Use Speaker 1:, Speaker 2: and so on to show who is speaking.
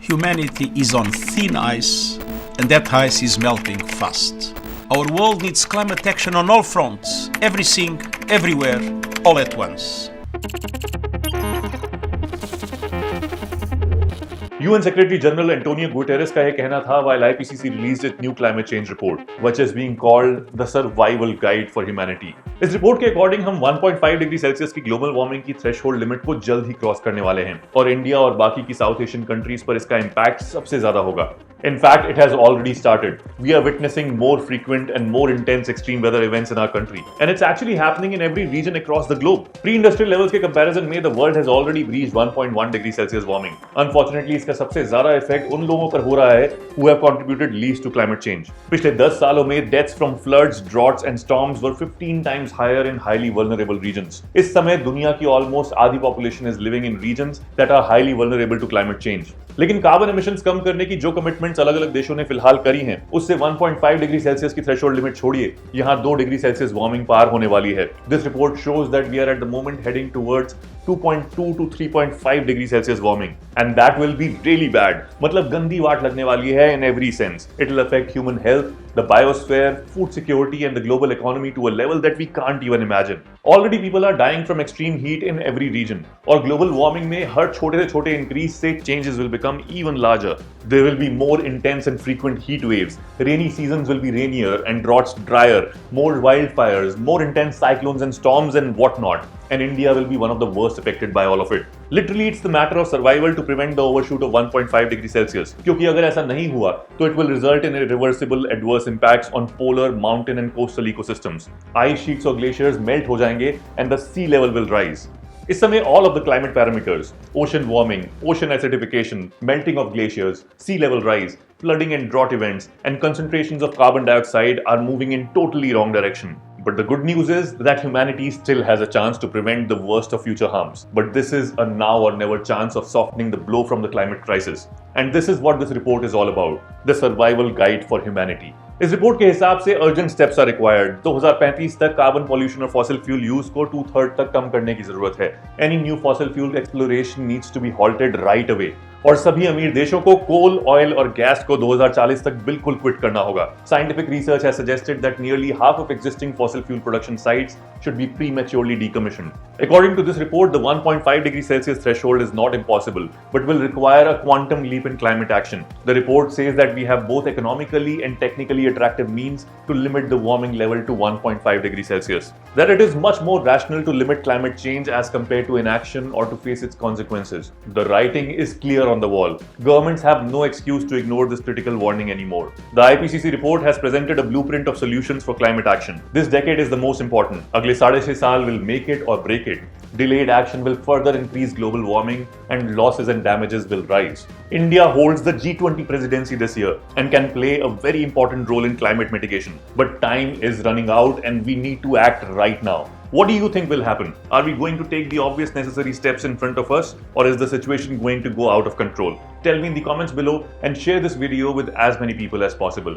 Speaker 1: Humanity is on thin ice, and that ice is melting fast. Our world needs climate action on all fronts, everything, everywhere, all at once.
Speaker 2: UN Secretary General Antonio Guterres का यह कहना था while IPCC released its new climate change report, which is being called the survival guide for humanity. इस report के according हम 1.5 degree Celsius की global warming की threshold limit को जल्द ही क्रॉस करने वाले हैं और इंडिया और बाकी की साउथ एशियन कंट्रीज पर इसका इंपैक्ट सबसे ज्यादा होगा. In fact, it has already started. We are witnessing more frequent and more intense extreme weather events in our country. And it's actually happening in every region across the globe. Pre-industrial levels के comparison में the world has already reached 1.1 degree Celsius warming. Unfortunately, इसका सबसे ज़्यादा effect उन लोगों पर हो रहा है who have contributed least to climate change. पिछले 10 सालों में deaths from floods, droughts and storms were 15 times higher in highly vulnerable regions. इस समय दुनिया की almost आधी population is living in regions that are highly vulnerable to climate change. लेकिन carbon emissions कम करने की जो कमिटमेंट्स अलग-अलग देशों ने फिलहाल करी हैं, उससे 1.5 डिग्री सेल्सियस की थ्रेशोल्ड लिमिट छोड़िए, यहां 2 डिग्री सेल्सियस वार्मिंग पार होने वाली है. This report shows that we are at the moment heading towards 2.2 to 3.5 degree Celsius warming and that will be really bad. मतलब गंदी वाट लगने वाली है in every sense. It will affect human health, the biosphere, food security and the global economy to a level that we can't even imagine. Already people are dying from extreme heat in every region. और global warming में हर छोटे से छोटे increase से changes will become even larger. There will be more intense and frequent heat waves. Rainy seasons will be rainier and droughts drier. More wildfires, more intense cyclones and storms and whatnot. And India will be one of the worst affected by all of it. Literally, it's the matter of survival to prevent the overshoot of 1.5 degree Celsius. क्योंकि अगर ऐसा नहीं हुआ, तो it will result in irreversible adverse impacts on polar, mountain and coastal ecosystems. Ice sheets or glaciers melt हो जाएंगे and the sea level will rise. इस समय all of the climate parameters, ocean warming, ocean acidification, melting of glaciers, sea level rise, flooding and drought events, and concentrations of carbon dioxide are moving in totally wrong direction. But the good news is that humanity still has a chance to prevent the worst of future harms. But this is a now or never chance of softening the blow from the climate crisis. And this is what this report is all about, the survival guide for humanity. इस report के हिसाब से urgent steps are required. 2035 तक carbon pollution और fossil fuel use को 2/3 तक कम करने की जरूरत है. Any new fossil fuel exploration needs to be halted right away. और सभी अमीर देशों को कोल, ऑयल और गैस को 2040 तक बिल्कुल क्विट करना होगा. Scientific research has suggested that nearly half of existing fossil fuel production sites should be prematurely decommissioned. According to this report, the 1.5 degree Celsius threshold is not impossible, but will require a quantum leap in climate action. The report says that we have both economically and technically attractive means to limit the warming level to 1.5 degree Celsius. That it is much more rational to limit climate change as compared to inaction or to face its consequences. The writing is clear on the wall. Governments have no excuse to ignore this critical warning anymore. The IPCC report has presented a blueprint of solutions for climate action. This decade is the most important. अगले 6.5 साल will make it or break it. Delayed action will further increase global warming and losses and damages will rise. India holds the G20 presidency this year and can play a very important role in climate mitigation. But time is running out and we need to act right now. What do you think will happen? Are we going to take the obvious necessary steps in front of us, or is the situation going to go out of control? Tell me in the comments below and share this video with as many people as possible.